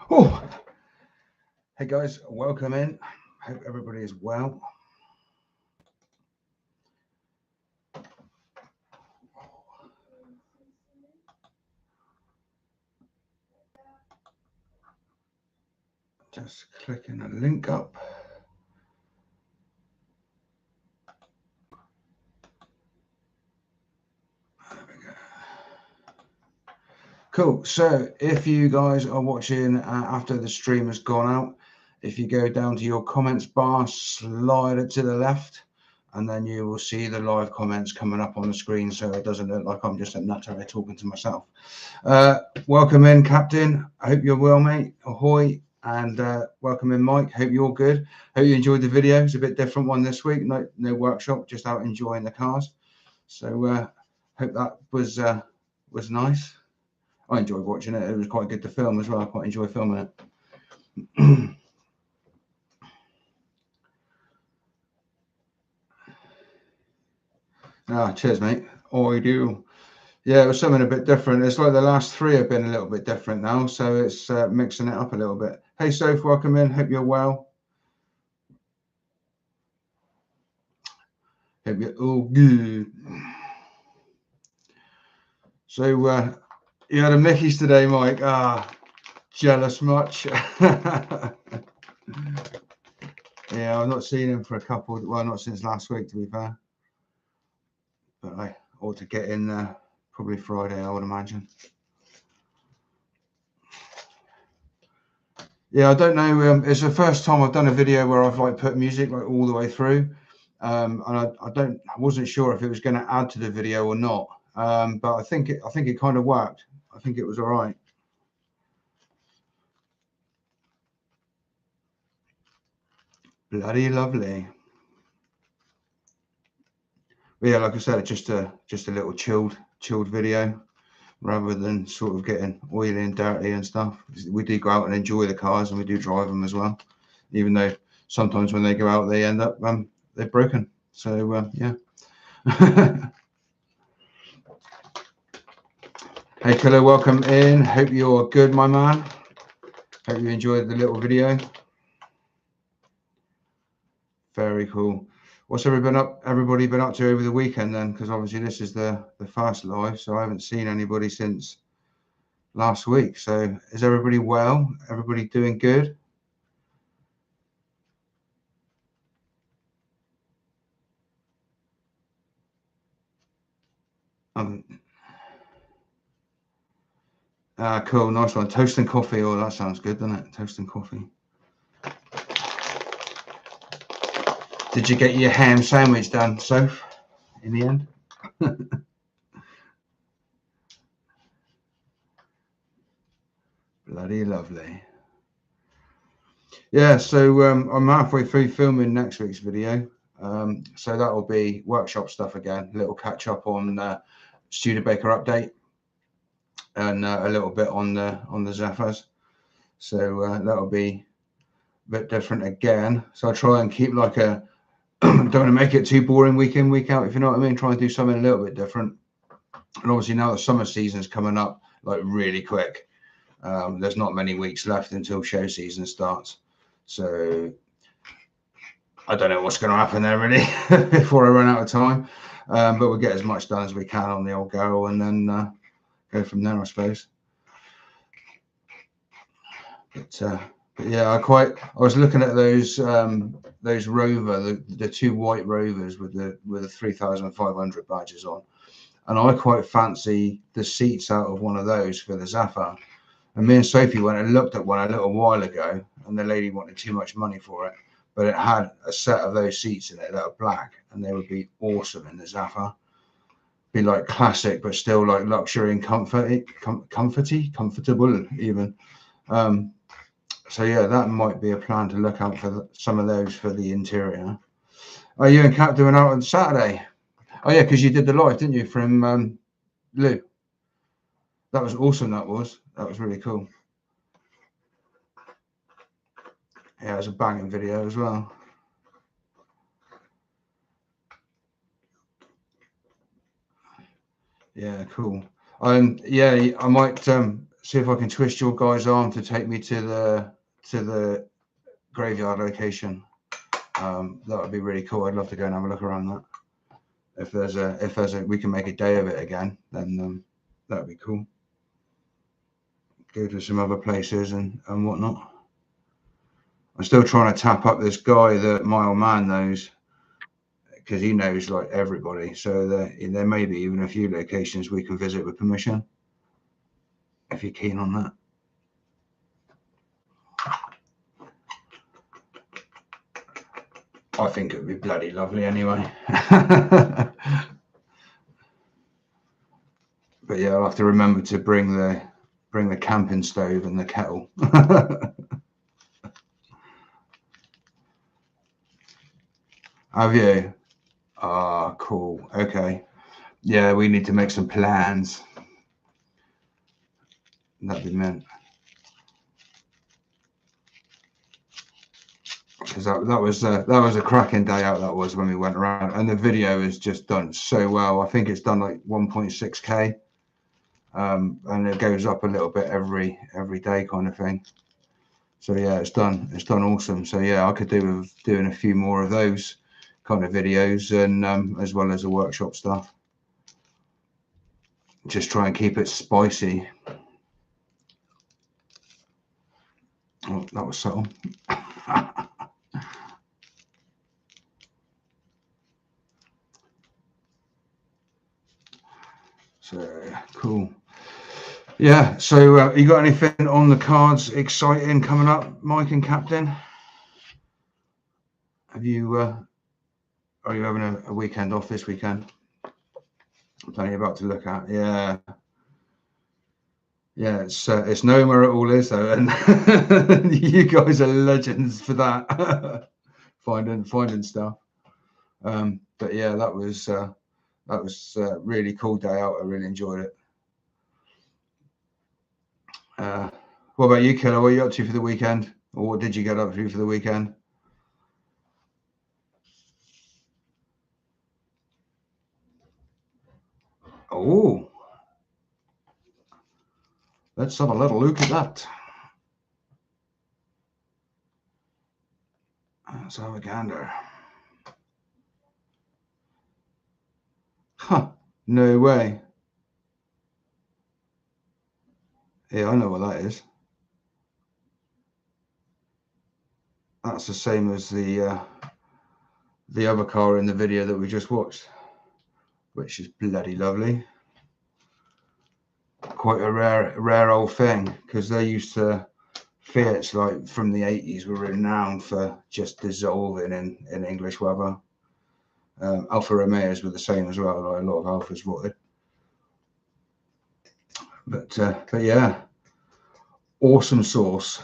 Oh, hey guys, welcome in. Hope everybody is well. Just clicking a link up. There we go. Cool. So if you guys are watching after the stream has gone out, if you go down to your comments bar, slide it to the left, and then you will see the live comments coming up on the screen, so it doesn't look like I'm just a nutter talking to myself. Welcome in, Captain. I hope you're well, mate. Ahoy. And welcome in, Mike. Hope you're good. Hope you enjoyed the video. It's a bit different one this week. No workshop, just out enjoying the cars. So hope that was nice. I enjoyed watching it. It was quite good to film as well. I quite enjoy filming it. Cheers, mate. Oh, I do. Yeah, it was something a bit different. It's like the last three have been a little bit different now, so it's mixing it up a little bit. Hey, Soph, welcome in. Hope you're well. Hope you're all good. So you had a Mickey's today, Mike. Jealous much? Yeah, I've not seen him for a couple. Well, not since last week, to be fair. But I ought to get in there probably Friday, I would imagine. Yeah, I don't know. It's the first time I've done a video where I've like put music like all the way through, and I wasn't sure if it was going to add to the video or not. But I think it kind of worked. I think it was all right. Bloody lovely. But yeah, like I said, just a little chilled video, rather than sort of getting oily and dirty and stuff. We do go out and enjoy the cars, and we do drive them as well, even though sometimes when they go out, they end up they're broken. So yeah. Hey, Killer, welcome in. Hope you're good, my man. Hope you enjoyed the little video. Very cool. What's everybody been up to over the weekend then? Because obviously this is the first live, so I haven't seen anybody since last week. So is everybody well? Everybody doing good? Cool, nice one. Toast and coffee. Oh, that sounds good, doesn't it? Toast and coffee. Did you get your ham sandwich done, Soph, in the end? Bloody lovely. Yeah, so I'm halfway through filming next week's video. So that will be workshop stuff again, a little catch up on Studebaker update, and a little bit on the Zephyrs. So that'll be a bit different again. So I try and keep like a don't want to make it too boring week in, week out, if you know what I mean. Try and do something a little bit different. And obviously now the summer season's coming up like really quick. There's not many weeks left until show season starts. So I don't know what's going to happen there really before I run out of time. But we'll get as much done as we can on the old go, and then go from there, I suppose. But yeah, I was looking at those Rover, the two white Rovers with the 3,500 badges on, and I quite fancy the seats out of one of those for the Zephyr. And me and Sophie went and looked at one a little while ago, and the lady wanted too much money for it, but it had a set of those seats in it that are black, and they would be awesome in the Zephyr. Be like classic, but still like luxury and comfortable even. So yeah, that might be a plan to look out for some of those for the interior. Are you and Kat doing out on Saturday? Oh yeah, because you did the live, didn't you, from Lou? That was awesome. That was really cool. Yeah, it was a banging video as well. Yeah, cool. Yeah, I might see if I can twist your guy's arm to take me to the graveyard location. That would be really cool. I'd love to go and have a look around that. If there's a we can make a day of it again, then that would be cool. Go to some other places and whatnot. I'm still trying to tap up this guy that my old man knows, because he knows like everybody. So there may be even a few locations we can visit with permission, if you're keen on that. I think it would be bloody lovely anyway. But yeah, I'll have to remember to bring the camping stove and the kettle. Have you? Ah, cool. Okay. Yeah, we need to make some plans. That'd be meant. Because that was a cracking day out. That was when we went around, and the video is just done so well. I think it's done like 1.6K, and it goes up a little bit every day, kind of thing. So yeah, it's done awesome. So yeah, I could do with doing a few more of those kind of videos, and as well as the workshop stuff. Just try and keep it spicy. Oh, that was subtle. So cool. Yeah. So you got anything on the cards exciting coming up, Mike and Captain? Have you? Are you having a weekend off this weekend? Plenty about to look at. Yeah. Yeah, it's knowing where it all is though, and you guys are legends for that. finding stuff. But yeah, that was a really cool day out. I really enjoyed it. What about you, Killer? What are you up to for the weekend, or what did you get up to for the weekend? Oh, let's have a little look at that. Let's have a gander. Huh, no way. Yeah, I know what that is. That's the same as the other car in the video that we just watched, which is bloody lovely. Quite a rare old thing, because they used to, Fiats like from the 80s were renowned for just dissolving in English weather. Alfa Romeos were the same as well. Like a lot of Alfas rotted. But yeah, awesome sauce.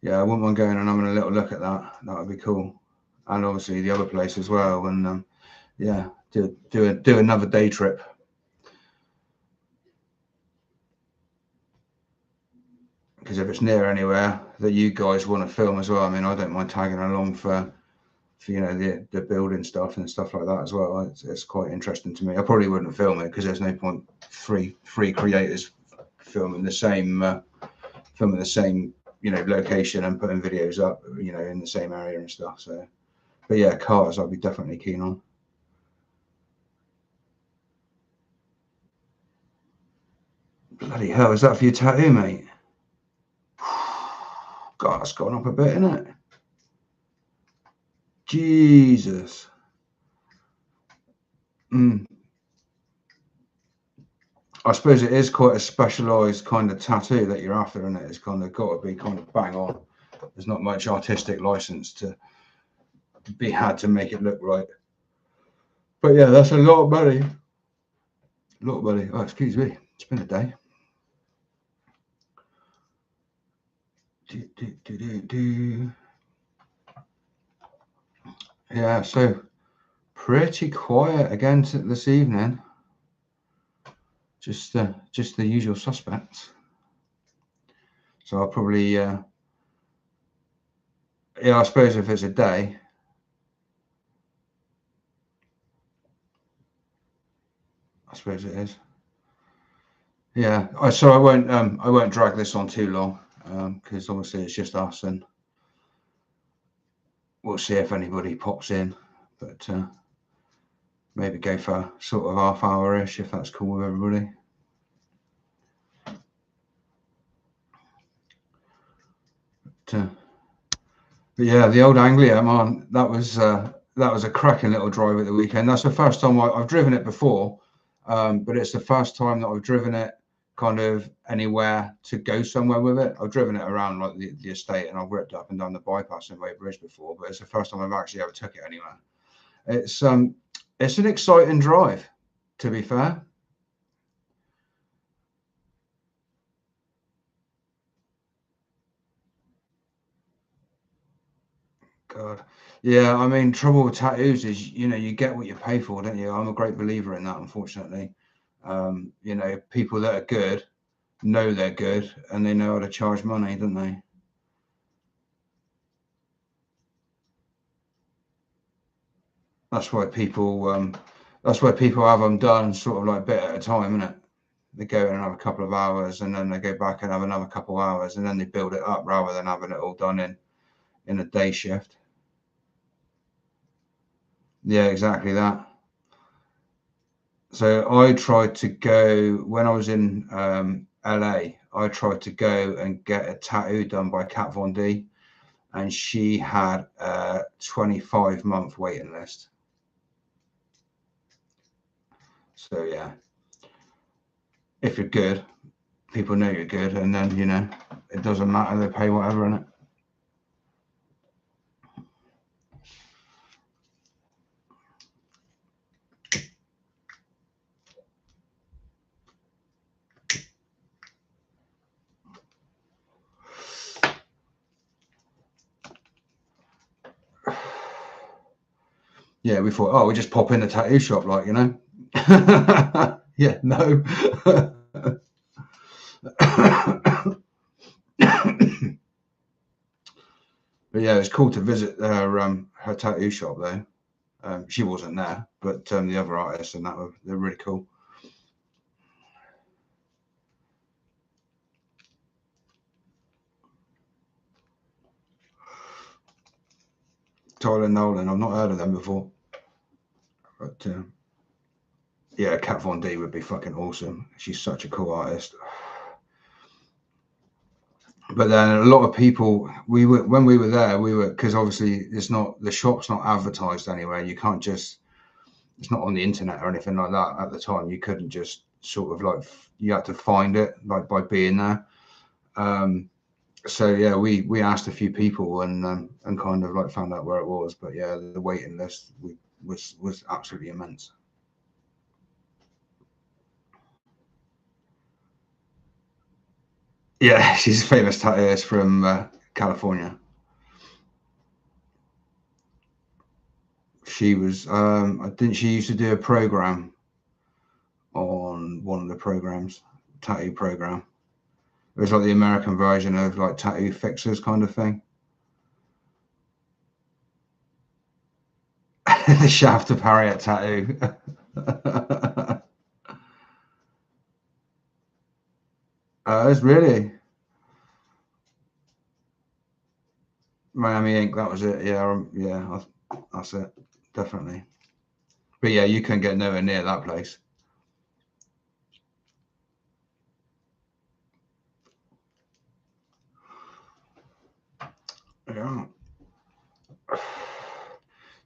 Yeah, I wouldn't mind going and having a little look at that. That would be cool. And obviously the other place as well. And yeah, do another day trip. Because if it's near anywhere that you guys want to film as well, I mean, I don't mind tagging along for you know, the building stuff and stuff like that as well. It's quite interesting to me. I probably wouldn't film it because there's no point three creators filming the same you know, location and putting videos up, you know, in the same area and stuff. So, but yeah, cars I'd be definitely keen on. Bloody hell, is that for your tattoo, mate? God, that's gone up a bit, isn't it? Jesus. I suppose it is quite a specialised kind of tattoo that you're after, isn't it? It's kind of got to be kind of bang on. There's not much artistic license to be had to make it look right. But yeah, that's a lot of money. A lot of money. Oh, excuse me. It's been a day. Yeah, so pretty quiet again this evening. Just the usual suspects. So I'll probably yeah, I suppose if it's a day, I suppose it is. Yeah, so I won't drag this on too long, because obviously it's just us, and we'll see if anybody pops in, but maybe go for sort of half hour-ish if that's cool with everybody. But yeah, the old Anglia, man, that was a cracking little drive at the weekend. That's the first time I've driven it before, but it's the first time that I've driven it kind of anywhere to go somewhere with it. I've driven it around like the estate, and I've ripped up and down the bypass in Way Bridge before, but it's the first time I've actually ever took it anywhere. It's an exciting drive, to be fair. God. Yeah, I mean, trouble with tattoos is, you get what you pay for, don't you? I'm a great believer in that, unfortunately. People that are good know they're good, and they know how to charge money, don't they? That's why people have them done sort of like a bit at a time, isn't it? They go in and have a couple of hours, and then they go back and have another couple of hours, and then they build it up rather than having it all done in a day shift. Yeah, exactly that. So I tried to go when I was in LA. I tried to go and get a tattoo done by Kat Von D, and she had a 25-month waiting list. So yeah, if you're good, people know you're good, and then it doesn't matter. They pay whatever in it. Yeah, we thought, oh, we just pop in the tattoo shop, like yeah, no. But yeah, it's cool to visit her tattoo shop though. She wasn't there, but the other artists and they're really cool. Tyler Nolan, I've not heard of them before, but yeah, Kat Von D would be fucking awesome. She's such a cool artist. But then a lot of people, when we were there, because obviously the shop's not advertised anywhere. You can't just, it's not on the internet or anything like that at the time. You couldn't just sort of like, you had to find it like by being there. So yeah, we asked a few people and kind of like found out where it was. But yeah, the waiting list was absolutely immense. Yeah, she's a famous tattooist from California. She was, I think she used to do a program on one of the programs, tattoo program. It was like the American version of like Tattoo Fixers kind of thing. The Shaft of Harriet tattoo. It's really Miami Ink. That was it. Yeah, yeah, that's it. Definitely. But yeah, you couldn't get nowhere near that place. Yeah.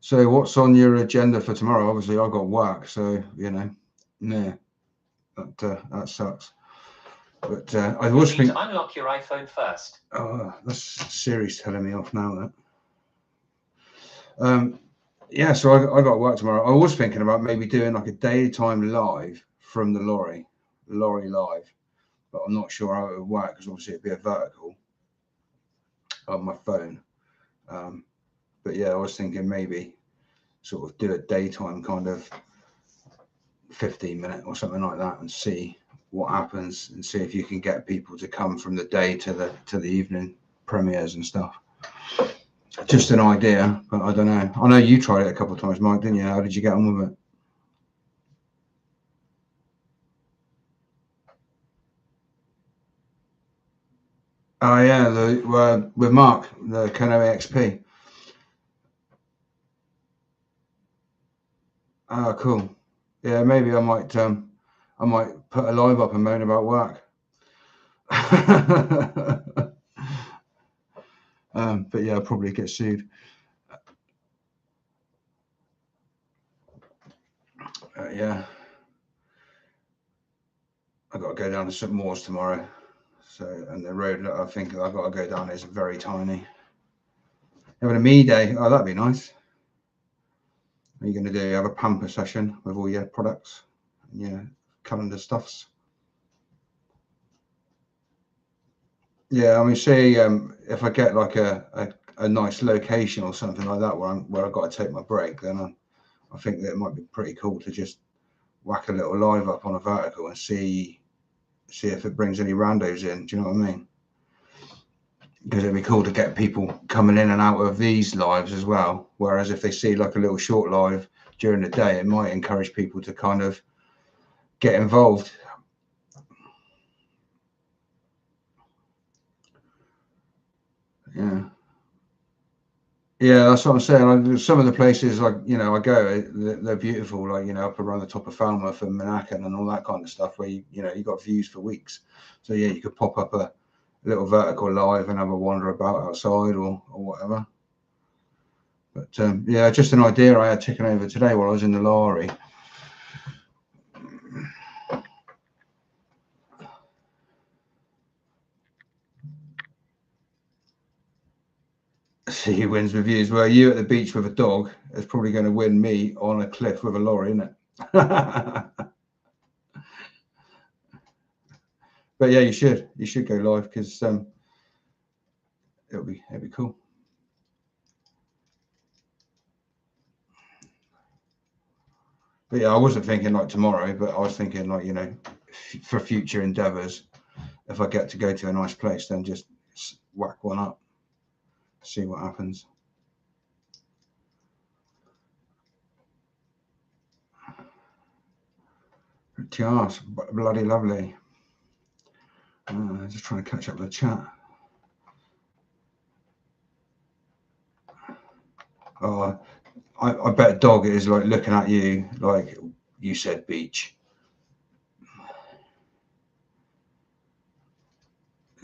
So what's on your agenda for tomorrow? Obviously, I've got work, so yeah, that sucks. But I was thinking. Unlock your iPhone first. Oh, that's Siri's telling me off now. Yeah, so I got work tomorrow. I was thinking about maybe doing like a daytime live from the lorry live, but I'm not sure how it would work because obviously it'd be a vertical on my phone. But yeah, I was thinking maybe sort of do a daytime kind of 15-minute or something like that and see what happens and see if you can get people to come from the day to the evening premieres and stuff. Just an idea, but I don't know. I know you tried it a couple of times, Mike, didn't you? How did you get on with it? Oh yeah, with Mark, the Kano XP. Oh, cool. Yeah, maybe I might put a live up and moan about work. But yeah, I'll probably get sued. Yeah, I got to go down to St Moors tomorrow. So, and the road that I think I've got to go down is very tiny. Having a me day, oh, that'd be nice. What are you going to do? Have a pamper session with all your products, yeah, calendar stuffs. Yeah, I mean, say if I get like a nice location or something like that where I've got to take my break, then I think that it might be pretty cool to just whack a little live up on a vertical and see if it brings any randos in. Do you know what I mean? Because it'd be cool to get people coming in and out of these lives as well. Whereas if they see like a little short live during the day, it might encourage people to kind of get involved. Yeah. Yeah, that's what I'm saying. Like, some of the places, like, I go, they're beautiful, like, up around the top of Falmouth and Monacan and all that kind of stuff where, you got views for weeks. So, yeah, you could pop up a little vertical live and have a wander about outside or whatever. But, yeah, just an idea I had ticking over today while I was in the lorry. See who wins reviews. Well, you at the beach with a dog is probably going to win me on a cliff with a lorry, isn't it? But yeah, you should go live because it'll be cool. But yeah, I wasn't thinking like tomorrow, but I was thinking like, for future endeavors, if I get to go to a nice place, then just whack one up, see what happens. Tias, bloody lovely. Just trying to catch up with the chat. I bet a dog is like looking at you like you said beach.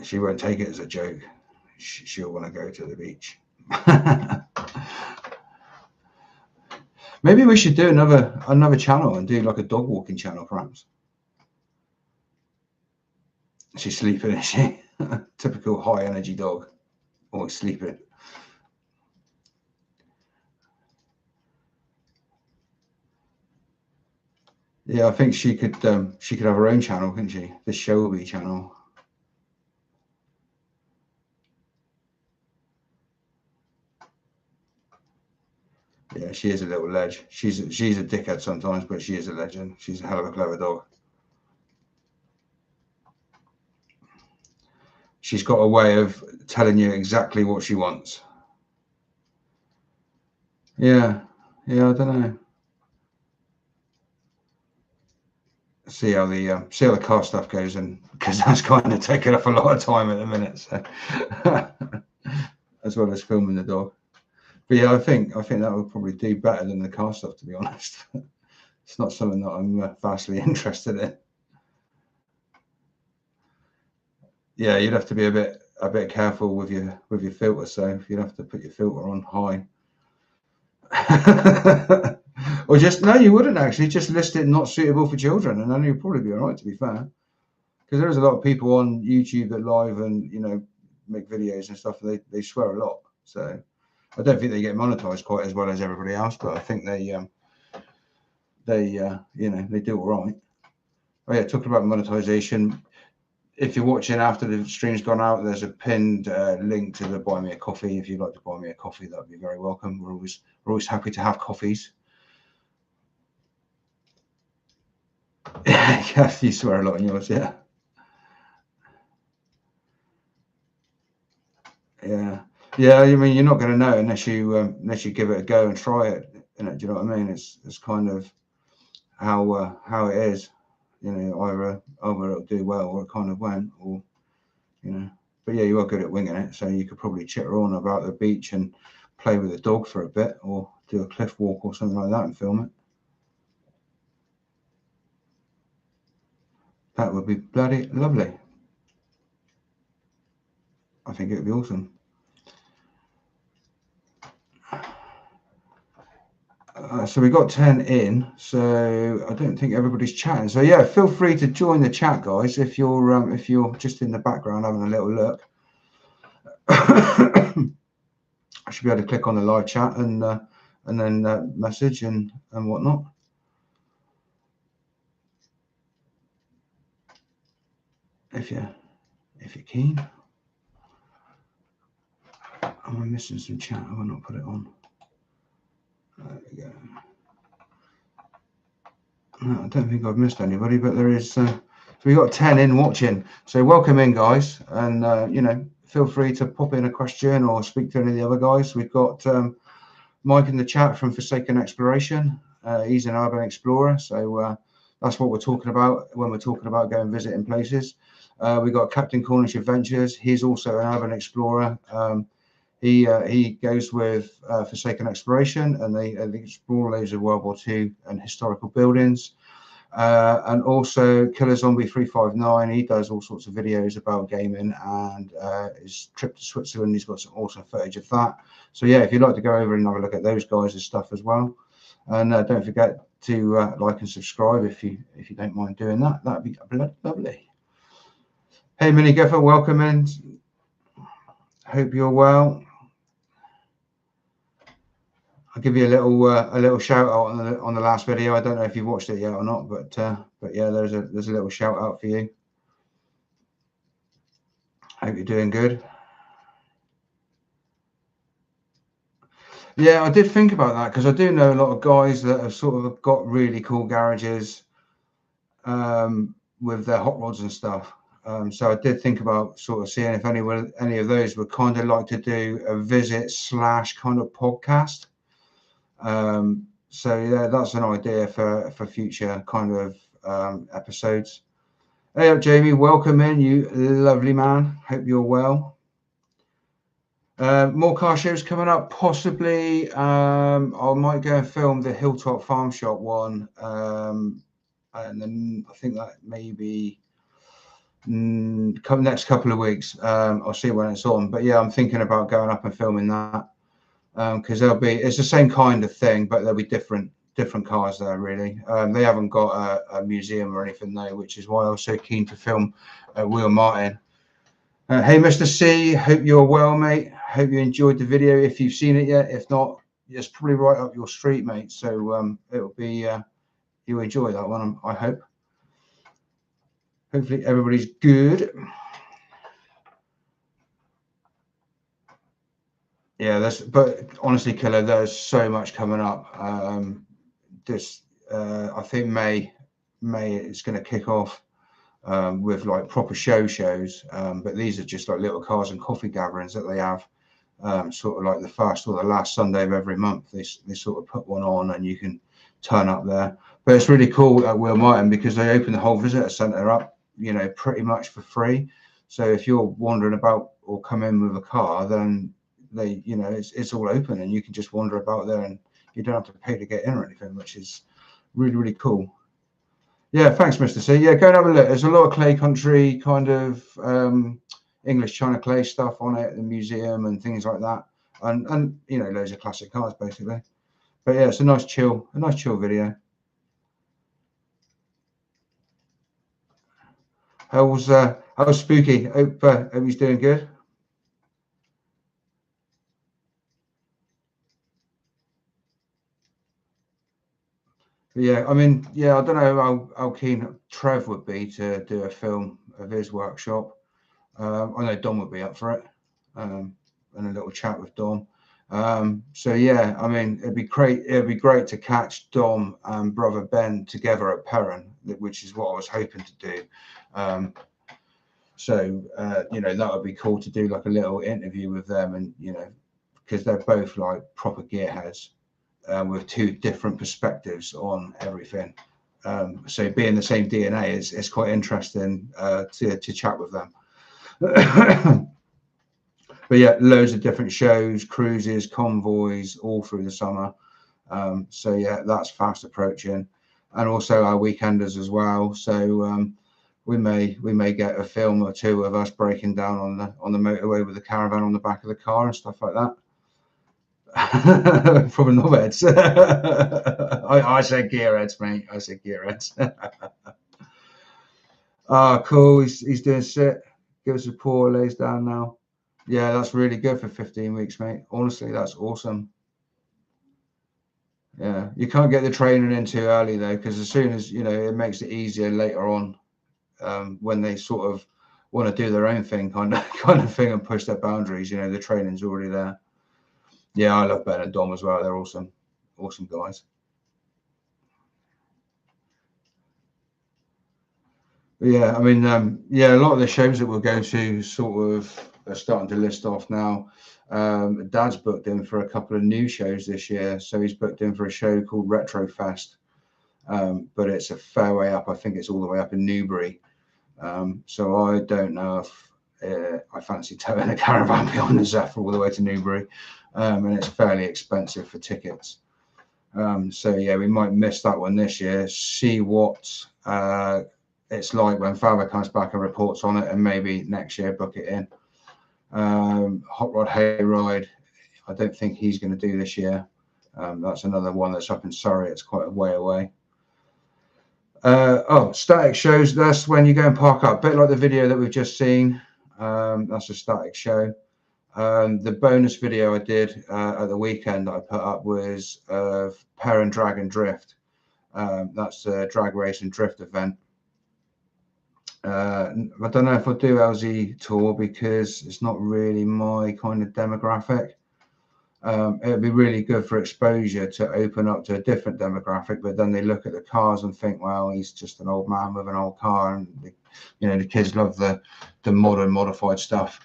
She won't take it as a joke. She'll want to go to the beach. Maybe we should do another channel and do like a dog walking channel, perhaps. She's sleeping, is she? Typical high energy dog, always sleeping. Yeah, I think she could have her own channel, couldn't she? The Shelby channel. Yeah, she is a little ledge. She's a dickhead sometimes, but she is a legend. She's a hell of a clever dog. She's got a way of telling you exactly what she wants. Yeah, I don't know. See how the car stuff goes, and because that's kind of taking up a lot of time at the minute, so as well as filming the dog. But yeah, I think that would probably do better than the car stuff, to be honest. It's not something that I'm vastly interested in. Yeah, you'd have to be a bit careful with your filter, so you'd have to put your filter on high. Or no, you wouldn't actually. Just list it not suitable for children, and then you'd probably be all right, to be fair. Because there's a lot of people on YouTube that live and make videos and stuff, and they swear a lot. So I don't think they get monetized quite as well as everybody else, but I think they do all right. Oh yeah, talking about monetization. If you're watching after the stream's gone out, there's a pinned link to the Buy Me a Coffee. If you'd like to buy me a coffee, that'd be very welcome. We're always happy to have coffees. Yeah, you swear a lot in yours, yeah. Yeah. I mean, you're not going to know unless you give it a go and try it. Do you know what I mean? It's kind of how it is. Either it'll do well or it kind of won't, or But yeah, you are good at winging it, so you could probably chitter on about the beach and play with the dog for a bit, or do a cliff walk or something like that and film it. That would be bloody lovely. I think it would be awesome. So we got 10 in, so I don't think everybody's chatting. So yeah, feel free to join the chat, guys, if you're just in the background having a little look. I should be able to click on the live chat and then message and whatnot. If you're keen. Am I missing some chat? Have I not put it on? There we go. No, I don't think I've missed anybody, but there is. So we got 10 in watching. So welcome in, guys, and feel free to pop in a question or speak to any of the other guys. We've got Mike in the chat from Forsaken Exploration. He's an urban explorer, so that's what we're talking about when we're talking about going visiting places. We've got Captain Cornish Adventures. He's also an urban explorer. He goes with Forsaken Exploration, and they explore loads of World War II and historical buildings. And also Killer Zombie 359. He does all sorts of videos about gaming, and his trip to Switzerland. He's got some awesome footage of that. So yeah, if you'd like to go over and have a look at those guys' stuff as well, and don't forget to like and subscribe if you don't mind doing that. That'd be lovely. Hey, Mini Guffer, welcome in. Hope you're well. I'll give you a little shout out on the last video. I don't know if you've watched it yet or not, but yeah, there's a little shout out for you. Hope you're doing good. Yeah, I did think about that because I do know a lot of guys that have sort of got really cool garages with their hot rods and stuff. So I did think about sort of seeing if any of those would kind of like to do a visit / kind of podcast. So yeah, that's an idea for future kind of episodes. Hey up, Jamie, welcome in, you lovely man. Hope you're well. More car shows coming up, possibly. I might go and film the Hilltop Farm Shop one, and then I think that maybe next couple of weeks. I'll see when it's on, but yeah, I'm thinking about going up and filming that. Because it's the same kind of thing, but there'll be different cars there, really. They haven't got a museum or anything though, which is why I was so keen to film Wheel Martin. Hey, Mr. C, hope you're well, mate. Hope you enjoyed the video. If you've seen it yet, if not, it's probably right up your street, mate. So it'll be you'll enjoy that one, I hope. Hopefully everybody's good. Yeah, but honestly, Killer, there's so much coming up. I think May it's going to kick off with like proper shows. But these are just like little cars and coffee gatherings that they have, sort of like the first or the last Sunday of every month. They sort of put one on, and you can turn up there. But it's really cool at Wheel Martin because they open the whole visitor centre up, pretty much for free. So if you're wandering about or come in with a car, then it's all open and you can just wander about there and you don't have to pay to get in or anything, which is really, really cool. Yeah, thanks, Mr. C. Yeah, go and have a look. There's a lot of clay country kind of English China clay stuff on it, the museum and things like that, and loads of classic cars basically. But yeah, it's a nice chill video. How's Spooky? Hope he's doing good. Yeah, I mean, I don't know how keen Trev would be to do a film of his workshop. I know Dom would be up for it, and a little chat with Dom. So yeah, I mean, it'd be great to catch Dom and brother Ben together at Perrin, which is what I was hoping to do. So that would be cool to do like a little interview with them, and because they're both like proper gearheads. With two different perspectives on everything. So being the same DNA is quite interesting to chat with them. But yeah, loads of different shows, cruises, convoys, all through the summer. So yeah, that's fast approaching, and also our weekenders as well. So we may get a film or two of us breaking down on the motorway with the caravan on the back of the car and stuff like that. From the knobheads. I said gearheads, mate. I said gearheads. Cool. He's doing sit. Give us a paw, lays down now. Yeah, that's really good for 15 weeks, mate. Honestly, that's awesome. Yeah, you can't get the training in too early though, because as soon as it makes it easier later on, when they sort of want to do their own thing, kind of thing, and push their boundaries. The training's already there. Yeah, I love Ben and Dom as well. They're awesome guys. But yeah, I mean, a lot of the shows that we'll go to sort of are starting to list off now. Dad's booked in for a couple of new shows this year, so he's booked in for a show called Retrofest, but it's a fair way up. I think it's all the way up in Newbury. So I don't know if I fancy towing a caravan behind the Zephyr all the way to Newbury, and it's fairly expensive for tickets. So yeah, we might miss that one this year. See what it's like when Father comes back and reports on it, and maybe next year book it in. Hot Rod Hayride, I don't think he's going to do this year. That's another one that's up in Surrey. It's quite a way away. Static shows. That's when you go and park up, a bit like the video that we've just seen. That's a static show. The bonus video I did at the weekend that I put up was of Perrin Drag and Drift. That's a drag race and drift event. I don't know if I'll do LZ Tour because it's not really my kind of demographic. It'd be really good for exposure to open up to a different demographic, but then they look at the cars and think, well, he's just an old man with an old car, and the kids love the modern modified stuff.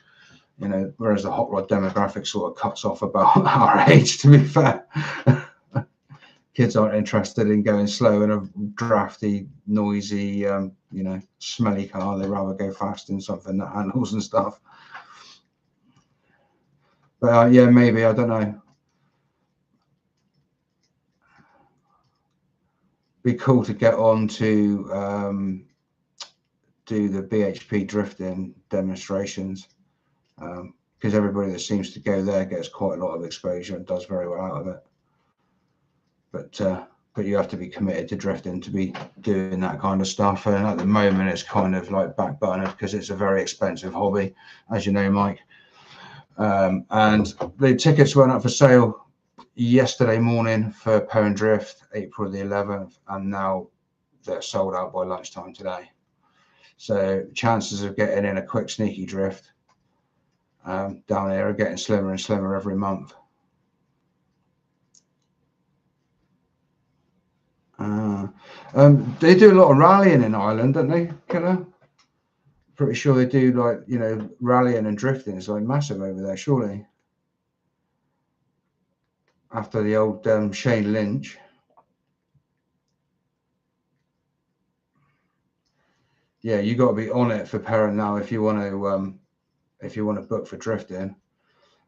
Whereas the hot rod demographic sort of cuts off about our age, to be fair. Kids aren't interested in going slow in a drafty, noisy, smelly car. They rather go fast in something that handles and stuff. But yeah, maybe, I don't know. Be cool to get on to do the BHP drifting demonstrations, because everybody that seems to go there gets quite a lot of exposure and does very well out of it. But you have to be committed to drifting to be doing that kind of stuff. And at the moment, it's kind of like back burner because it's a very expensive hobby, as you know, Mike. And the tickets went up for sale yesterday morning for Perrin Drift, April the 11th, and now they're sold out by lunchtime today. So chances of getting in a quick sneaky drift down here are getting slimmer and slimmer every month. They do a lot of rallying in Ireland, don't they, Killer? Pretty sure they do, like, rallying and drifting is like massive over there, surely. After the old Shane Lynch. Yeah, you got to be on it for Perrin now if you want to book for drifting.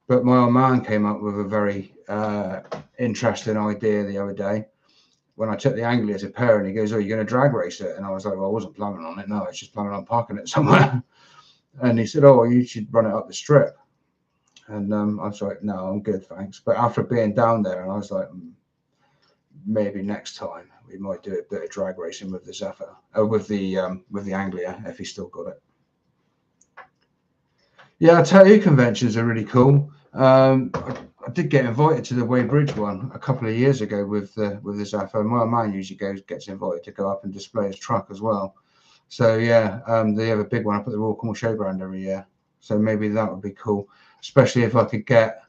But my old man came up with a very interesting idea the other day. When I took the Anglia to Perrin, he goes, "Oh, you're going to drag race it?" And I was like, "Well, I wasn't planning on it. No, I was just planning on parking it somewhere." And he said, "Oh, you should run it up the strip." And I was like, "No, I'm good, thanks." But after being down there, and I was like, maybe next time we might do a bit of drag racing with the Zephyr, with the Anglia, if he's still got it. Yeah, tattoo conventions are really cool. I did get invited to the Weybridge one a couple of years ago with the Zephyr. My man usually gets invited to go up and display his truck as well. So yeah, they have a big one up at the Royal Cornwall Showground every year. So maybe that would be cool, especially if I could get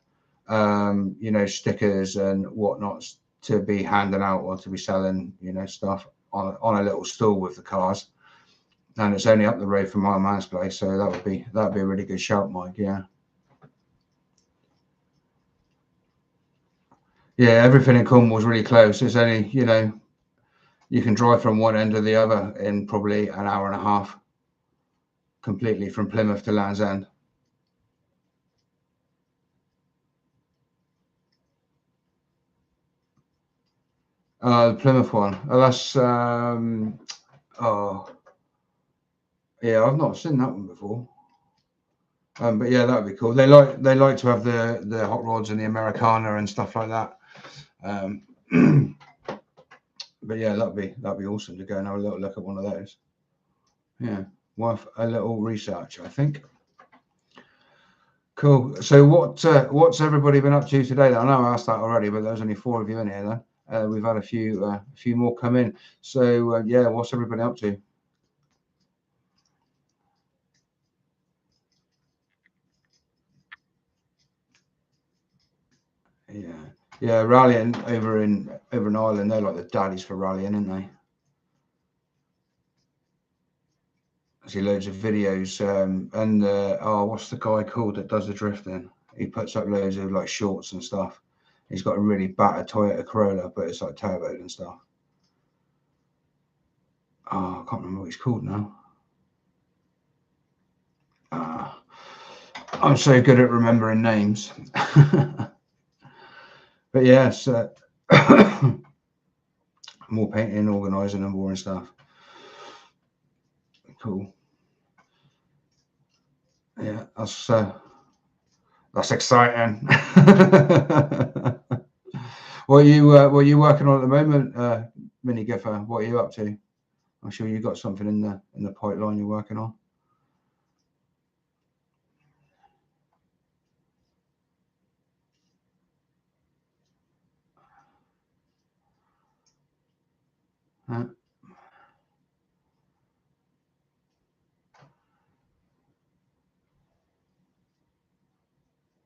stickers and whatnot to be handing out or to be selling stuff on a little stall with the cars. And it's only up the road from my man's place, so that'd be a really good shout, Mike. Yeah. Yeah, everything in Cornwall is really close. It's only, you can drive from one end to the other in probably an hour and a half, completely from Plymouth to Land's End. The Plymouth one. Oh, that's oh yeah, I've not seen that one before. But yeah, that would be cool. They like to have the hot rods and the Americana and stuff like that. But yeah, that'd be awesome to go and have a little look at one of those. Yeah, worth a little research, I think. Cool. So what's everybody been up to today? I know I asked that already, but there's only 4 of you in here. Then we've had a few more come in. So yeah, what's everybody up to? Yeah, rallying over in Ireland. They're like the daddies for rallying, aren't they? I see loads of videos. And what's the guy called that does the drifting? He puts up loads of like shorts and stuff. He's got a really battered Toyota Corolla, but it's like turboed and stuff. Oh, I can't remember what he's called now. I'm so good at remembering names. But yes, more painting, organising, and boring stuff. Cool. Yeah, that's exciting. What are you working on at the moment, Mini Giffer? What are you up to? I'm sure you got something in the pipeline you're working on.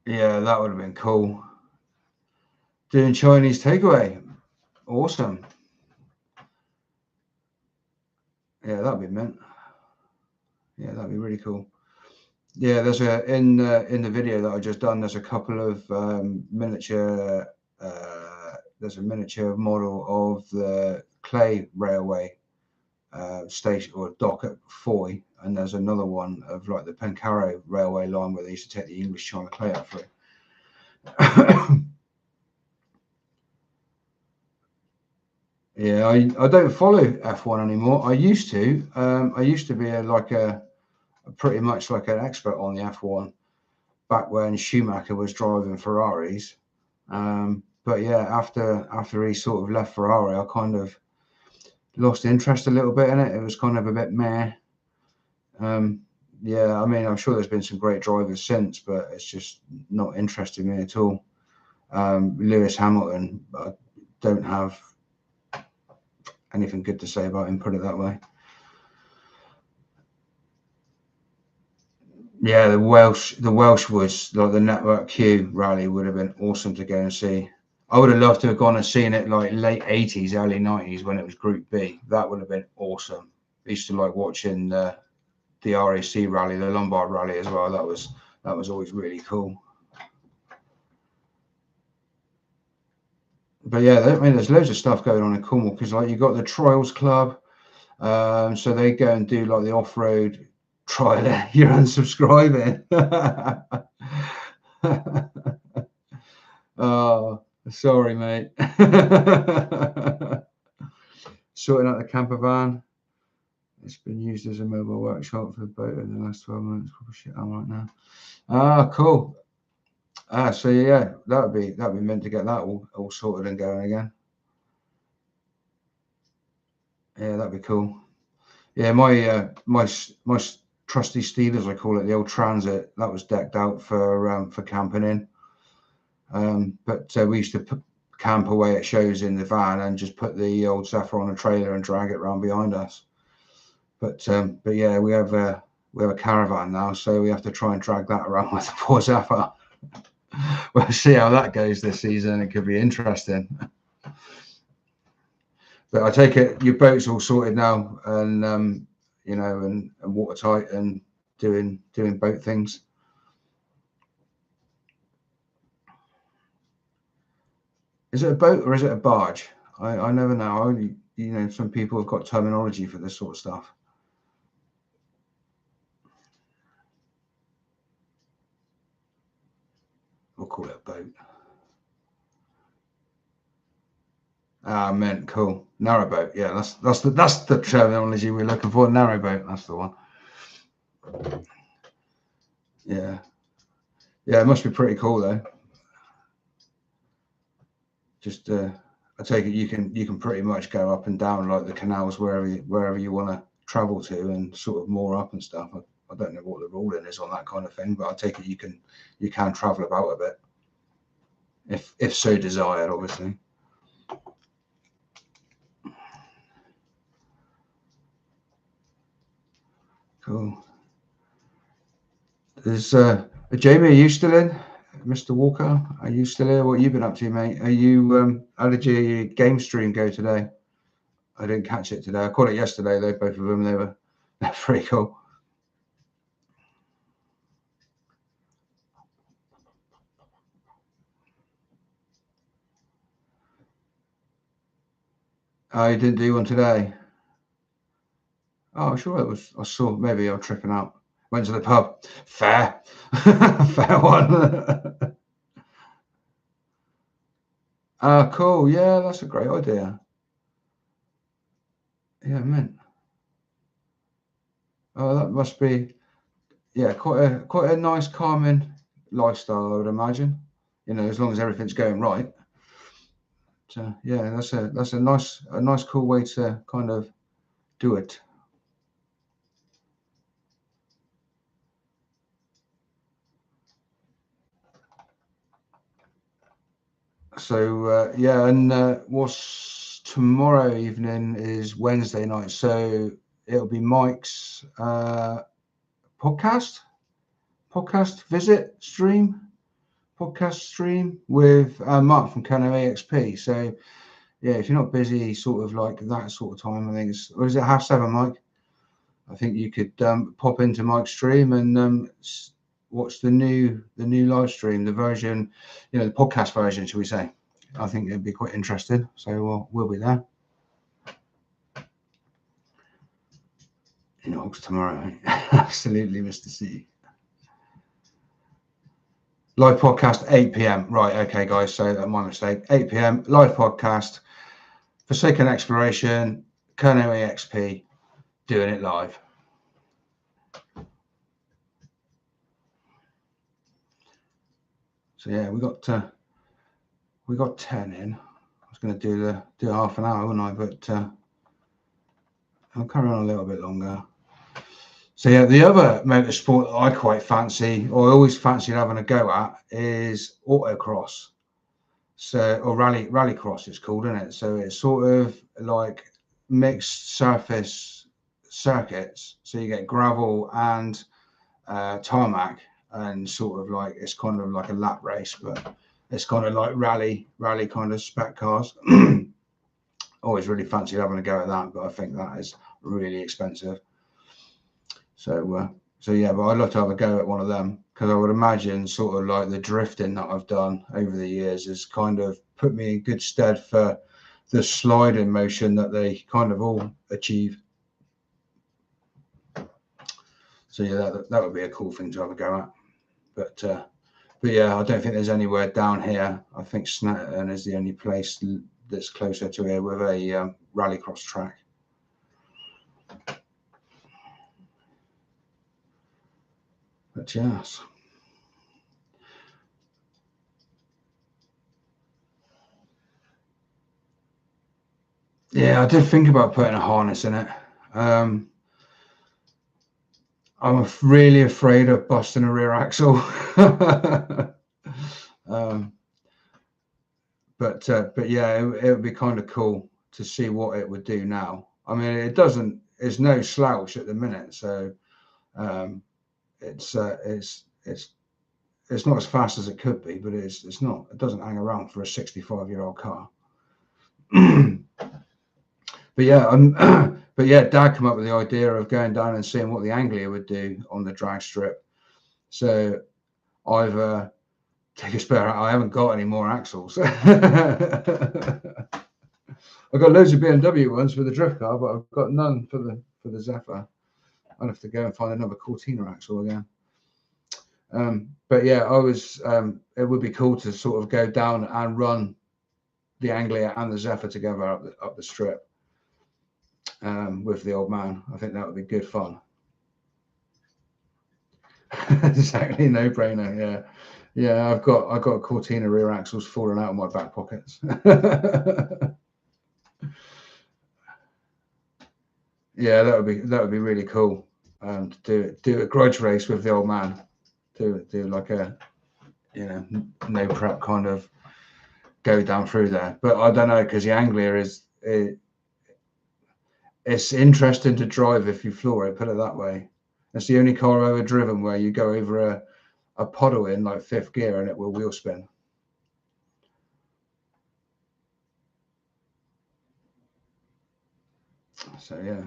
Yeah, that would have been cool. Doing Chinese takeaway. Awesome. Yeah, that'd be mint. Yeah, that'd be really cool. Yeah, there's in the video that I just done. There's a couple of miniature. There's a miniature model of the Clay Railway station or dock at Foy, and there's another one of like the Pencarrow Railway line where they used to take the English China clay up through. Yeah, I don't follow F1 anymore. I used to. I used to be pretty much like an expert on the F1 back when Schumacher was driving Ferraris. But yeah, after he sort of left Ferrari, I kind of lost interest a little bit in it. It was kind of a bit meh. Yeah, I mean, I'm sure there's been some great drivers since, but it's just not interested me at all. Lewis Hamilton, I don't have anything good to say about him, put it that way. Yeah, the Welsh was like the Network Q rally would have been awesome to go and see. I would have loved to have gone and seen it like late 80s, early 90s when it was Group B. That would have been awesome. I used to like watching the RAC rally, the Lombard rally as well. That was always really cool. But yeah, I mean, there's loads of stuff going on in Cornwall because like you got the Trials Club, so they go and do like the off-road trial. You're unsubscribing. Oh, sorry, mate. Sorting out the camper van. It's been used as a mobile workshop for the boat in the last 12 months. Probably shit I'm right now. Cool. So yeah, that'd be meant to get that all sorted and going again. Yeah, that'd be cool. Yeah, my trusty Steelers, I call it, the old Transit, that was decked out for camping in. But we used to camp away at shows in the van and just put the old Zephyr on a trailer and drag it around behind us. But yeah, we have a caravan now, so we have to try and drag that around with the poor Zephyr. We'll see how that goes this season. It could be interesting. But I take it your boat's all sorted now, and you know, and watertight and doing boat things. Is it a boat or is it a barge? I never know. You know, some people have got terminology for this sort of stuff. We'll call it a boat. Ah, mint, cool. Narrowboat. Yeah, that's the terminology we're looking for. Narrowboat. That's the one. Yeah. Yeah, it must be pretty cool though. Just I take it you can pretty much go up and down like the canals wherever you want to travel to and sort of moor up and stuff. I don't know what the ruling is on that kind of thing, but I take it you can travel about a bit if so desired, obviously. Cool. Is Jamie, are you still in? Mr. Walker, are you still here? What have you been up to, mate? Are you how did your game stream go today? I didn't catch it today. I caught it yesterday though, both of them. They're pretty cool. I didn't do one today. Oh, sure it was. I saw maybe I'm tripping out. Went to the pub. Fair. Fair one. Cool. Yeah, that's a great idea. Yeah, man. Oh, that must be quite a nice calming lifestyle, I would imagine. You know, as long as everything's going right. So yeah, that's a nice cool way to kind of do it. So yeah, and what's tomorrow evening is Wednesday night, so it'll be Mike's podcast podcast stream with Mark from Kano EXP. So yeah, if you're not busy, sort of like that sort of time, I think it's, or is it 7:30, Mike? I think you could pop into Mike's stream and watch the new live stream, the version, you know, the podcast version, shall we say? I think it'd be quite interesting. So we'll be there. You know, tomorrow, absolutely, Mr. C. Live podcast 8 p.m. Right, okay, guys. So my mistake. 8 p.m. live podcast. Forsaken Exploration, Kerno EXP, doing it live. So yeah, we got 10 in. I was going to do half an hour, wouldn't I? But I'll carry on a little bit longer. So yeah, the other motorsport that I quite fancy, or I always fancied having a go at, is autocross. So, or rallycross, it's called, isn't it? So it's sort of like mixed surface circuits. So you get gravel and tarmac, and sort of like it's kind of like a lap race, but it's kind of like rally kind of spec cars. Always really fancied having a go at that, but I think that is really expensive. So yeah, but I'd love to have a go at one of them, because I would imagine sort of like the drifting that I've done over the years has kind of put me in good stead for the sliding motion that they kind of all achieve. So yeah, that would be a cool thing to have a go at. But yeah, I don't think there's anywhere down here. I think Snetterton is the only place that's closer to here with a rallycross track. But yes. Yeah, I did think about putting a harness in it. I'm really afraid of busting a rear axle. But yeah, it would be kind of cool to see what it would do now. I mean, it's no slouch at the minute, so it's not as fast as it could be, but it doesn't hang around for a 65-year-old car. But yeah, but yeah, Dad came up with the idea of going down and seeing what the Anglia would do on the drag strip. So I've take a spare. I haven't got any more axles. I've got loads of BMW ones for the drift car, but I've got none for the Zephyr. I'll have to go and find another Cortina axle again. But yeah, it would be cool to sort of go down and run the Anglia and the Zephyr together up the strip with the old man. I think that would be good fun. Exactly, no brainer. Yeah, yeah. I've got Cortina rear axles falling out of my back pockets. Yeah, that would be really cool. To do a grudge race with the old man. Do like a no prep kind of go down through there. But I don't know, because the Anglia it's interesting to drive if you floor it. Put it that way. It's the only car I've ever driven where you go over a puddle in like fifth gear and it will wheel spin. So yeah.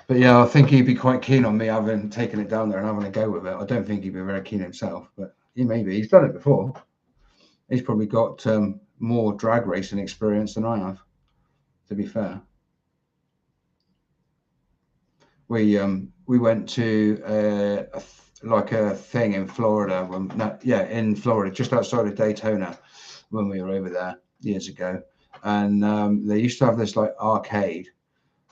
But yeah, I think he'd be quite keen on me having taken it down there and having a go with it. I don't think he'd be very keen himself, but he may be. He's done it before. He's probably got more drag racing experience than I have, to be fair. We went to like a thing in Florida in Florida, just outside of Daytona, when we were over there years ago. And they used to have this like arcade,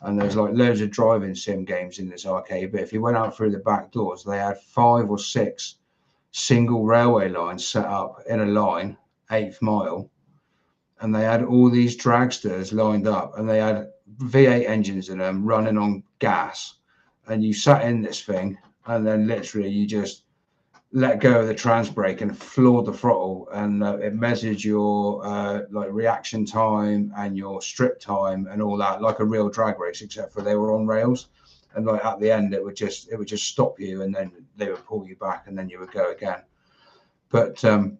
and there's like loads of driving sim games in this arcade. But if you went out through the back doors, they had 5 or 6 single railway lines set up in a line, 8th mile, and they had all these dragsters lined up, and they had V8 engines in them running on gas. And you sat in this thing, and then literally you just let go of the trans brake and floored the throttle, and it measured your like reaction time and your strip time and all that, like a real drag race, except for they were on rails. And like at the end, it would just stop you, and then they would pull you back, and then you would go again. But yeah,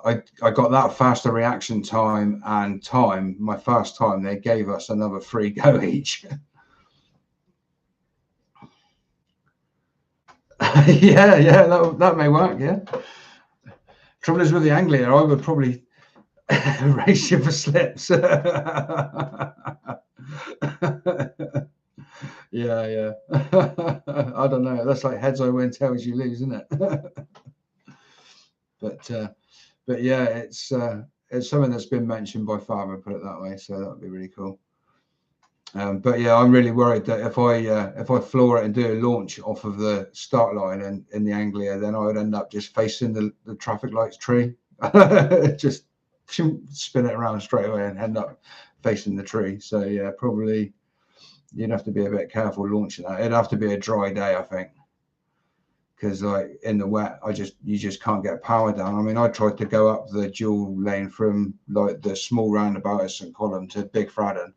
I got that faster reaction time and time. My fast time, they gave us another free go each. yeah, that may work. Yeah. Trouble is with the Anglia, I would probably race you for slips. Yeah. I don't know. That's like heads I win, tails you lose, isn't it? But yeah, it's something that's been mentioned by Father, put it that way. So that would be really cool. But yeah, I'm really worried that if I floor it and do a launch off of the start line in the Anglia, then I would end up just facing the traffic lights tree, just spin it around straight away and end up facing the tree. So yeah, probably you'd have to be a bit careful launching that. It'd have to be a dry day, I think, because like in the wet, you just can't get power down. I mean, I tried to go up the dual lane from like the small roundabout at St. Column to Big Fraddon.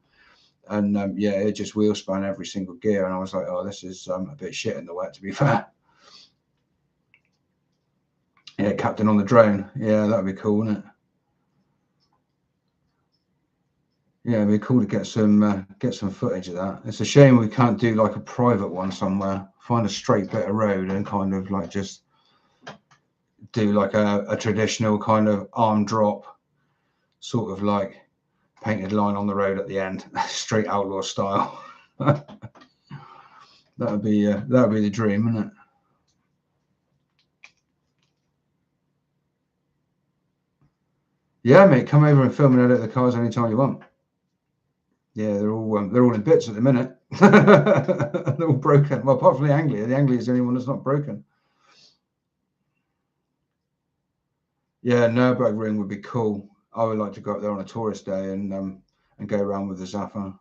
And yeah, it just wheel span every single gear, and I was like, oh, this is a bit shit in the wet, to be fair. Yeah, Captain on the drone. Yeah, that'd be cool, wouldn't it? Yeah, it'd be cool to get some footage of that. It's a shame we can't do like a private one somewhere. Find a straight bit of road and kind of like just do like a traditional kind of arm drop, sort of like painted line on the road at the end, straight outlaw style. That would be the dream, wouldn't it? Yeah, mate, come over and film and edit the cars anytime you want. Yeah, they're all in bits at the minute. They're all broken. Well, apart from the Anglia. The Anglia is the only one that's not broken. Yeah, Nürburgring would be cool. I would like to go up there on a tourist day and go around with the Zephyr.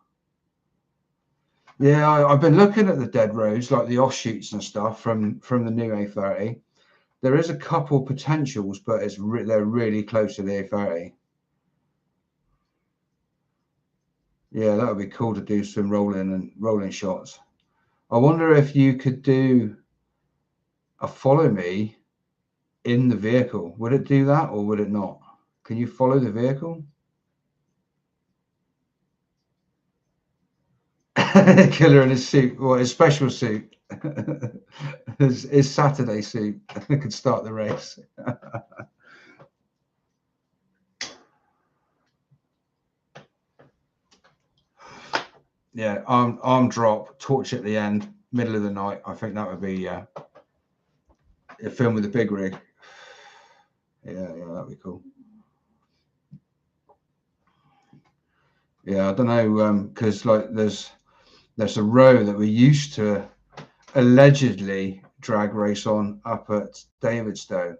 Yeah, I've been looking at the dead roads, like the offshoots and stuff from the new A30. There is a couple potentials, but they're really close to the A30. Yeah, that would be cool to do some rolling shots. I wonder if you could do a follow me in the vehicle. Would it do that or would it not? Can you follow the vehicle? Killer in his suit, well, his special suit, his Saturday suit could start the race. Yeah, arm drop, torch at the end, middle of the night. I think that would be a film with a big rig. Yeah, that'd be cool. Yeah, I don't know, because like there's a row that we used to allegedly drag race on up at Davidstow.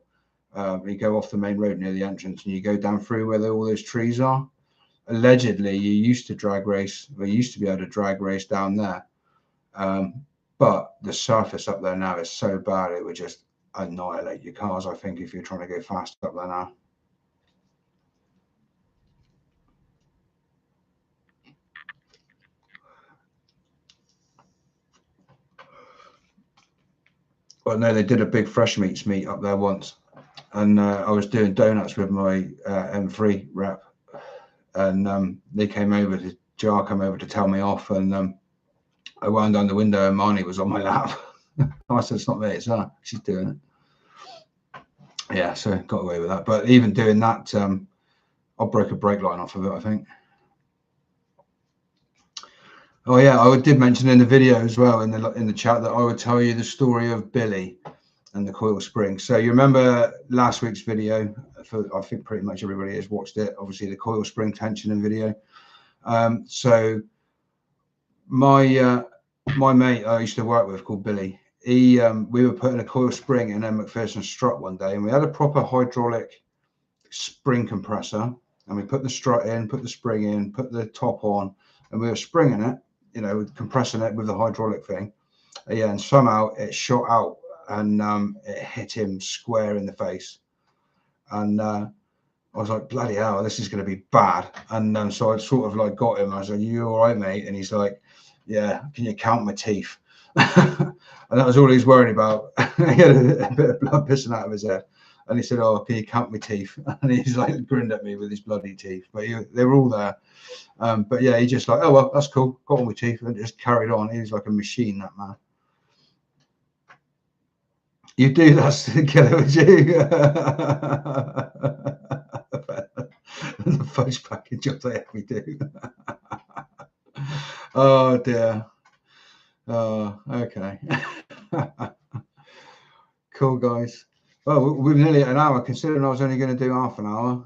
You go off the main road near the entrance and you go down through where all those trees are. Allegedly, you used to drag race, or you used to be able to drag race down there. But the surface up there now is so bad, it would just annihilate your cars, I think, if you're trying to go fast up there now. Well, no, they did a big fresh meats meet up there once, and I was doing donuts with my M3 rep, and they came over to Jar come over to tell me off, and I wound down the window and Marnie was on my lap. I said, "It's not me, it's her. She's doing it." Yeah, so got away with that. But even doing that, I broke a brake line off of it, I think. Oh yeah, I did mention in the video as well in the chat that I would tell you the story of Billy and the coil spring. So you remember last week's video? I think pretty much everybody has watched it. Obviously, the coil spring tension and video. So my mate I used to work with called Billy. We were putting a coil spring in a McPherson strut one day, and we had a proper hydraulic spring compressor, and we put the strut in, put the spring in, put the top on, and we were springing it, compressing it with the hydraulic thing. Yeah, and somehow it shot out and it hit him square in the face. And I was like, bloody hell, this is going to be bad. And so I sort of like got him. I was like, you all right, mate? And he's like, yeah, can you count my teeth? And that was all he was worried about. He had a bit of blood pissing out of his head. And he said, oh, can you count my teeth? And he's like grinned at me with his bloody teeth. But they were all there. But yeah, he just like, oh, well, that's cool. Got all my teeth and just carried on. He was like a machine, that man. You do that, Killer, would you? The fudge packing jobs I we do. Oh dear. Oh, okay. Cool, guys. Well, we're nearly at an hour. Considering I was only going to do half an hour,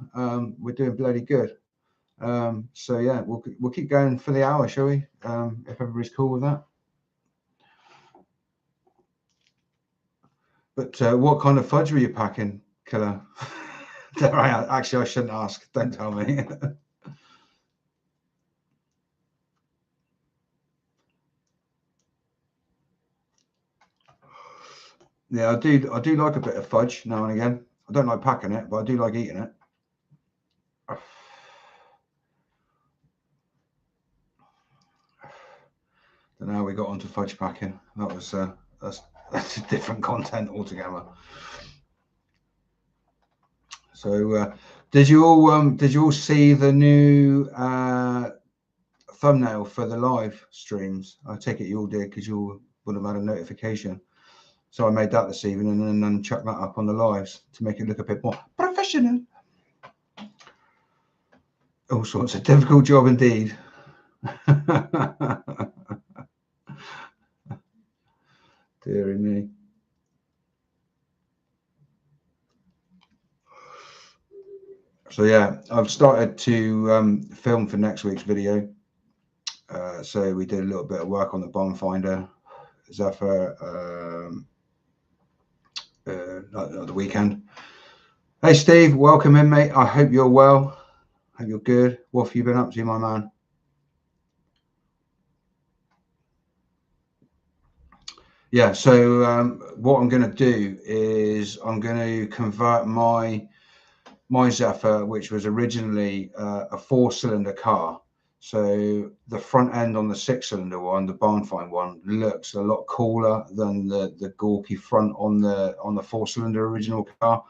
we're doing bloody good. So yeah, we'll keep going for the hour, shall we? If everybody's cool with that. But what kind of fudge were you packing, Killer? Actually, I shouldn't ask. Don't tell me. Yeah, I do like a bit of fudge now and again. I don't like packing it, but I do like eating it. Don't know how we got onto fudge packing. That was that's different content altogether. So did you all see the new thumbnail for the live streams? I take it you all did, because you all would have had a notification. So I made that this evening and then chucked that up on the lives to make it look a bit more professional. All sorts of difficult job indeed. Dearie me. So yeah, I've started to film for next week's video. So we did a little bit of work on the bomb finder, Zephyr, the weekend. Hey Steve, welcome in, mate. I hope you're well. Hope you're good. What have you been up to, my man? Yeah, so what I'm going to do is I'm going to convert my Zephyr, which was originally a 4-cylinder car. So the front end on the 6-cylinder one, the Barnfind one, looks a lot cooler than the gawky front on the 4-cylinder original car.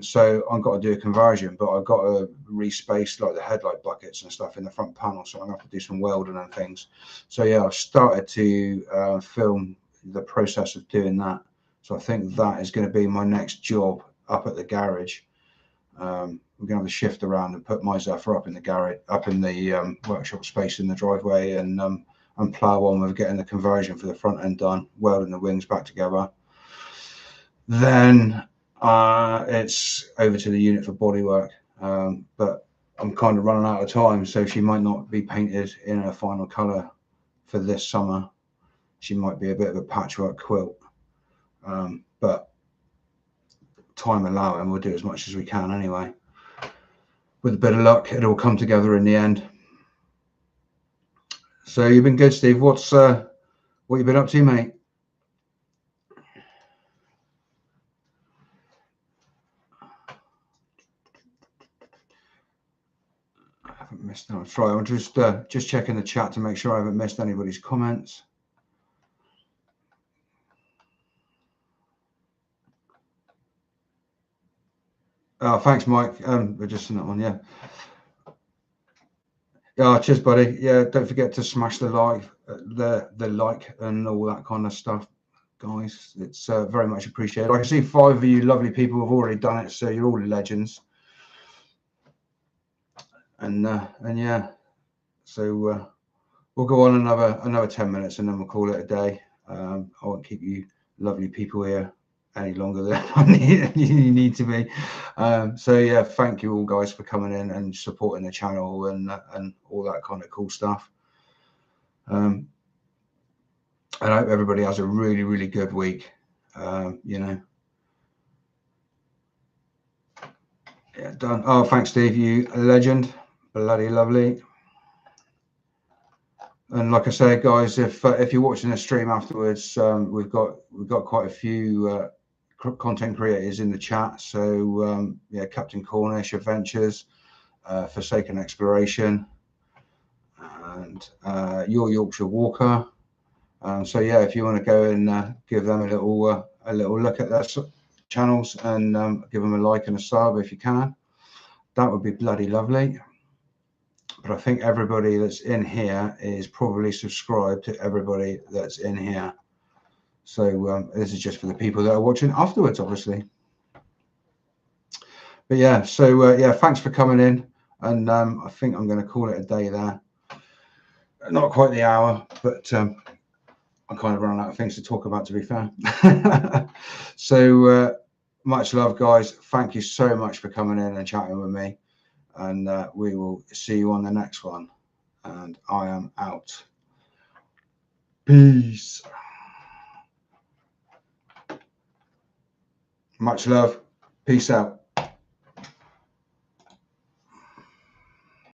So I've got to do a conversion, but I've got to respace like the headlight buckets and stuff in the front panel. So I'm going to have to do some welding and things. So yeah, I've started to film the process of doing that. So I think that is going to be my next job up at the garage. We're going to have to shift around and put my Zephyr up in the garage, up in the workshop space in the driveway, and plow on with getting the conversion for the front end done, welding the wings back together. Then It's over to the unit for bodywork, but I'm kind of running out of time, so she might not be painted in her final colour for this summer. She might be a bit of a patchwork quilt, but time allowing, we'll do as much as we can anyway. With a bit of luck, it'll all come together in the end. So you've been good, Steve. What you been up to, mate? I haven't missed. No, sorry, I'm just checking the chat to make sure I haven't missed anybody's comments. Oh, thanks, Mike. We're just in that one, yeah. Yeah, cheers, buddy. Yeah, don't forget to smash the like, and all that kind of stuff, guys. It's very much appreciated. I can see 5 of you lovely people have already done it, so you're all legends. And yeah, so we'll go on another 10 minutes, and then we'll call it a day. I won't keep you lovely people here any longer than you need to be. So yeah, thank you all, guys, for coming in and supporting the channel and all that kind of cool stuff. And I hope everybody has a really, really good week. You know. Yeah, done. Oh, thanks, Steve. You a legend. Bloody lovely. And like I say, guys, if you're watching the stream afterwards, we've got quite a few content creators in the chat. So yeah, Captain Cornish Adventures, Forsaken Exploration, and Your Yorkshire Walker. So yeah, if you want to go and give them a little look at their channels and give them a like and a sub if you can, that would be bloody lovely. But I think everybody that's in here is probably subscribed to everybody that's in here. So this is just for the people that are watching afterwards, obviously. But yeah, so yeah, thanks for coming in. And I think I'm going to call it a day there. Not quite the hour, but I'm kind of running out of things to talk about, to be fair. So much love, guys. Thank you so much for coming in and chatting with me. And we will see you on the next one. And I am out. Peace. Much love. Peace out.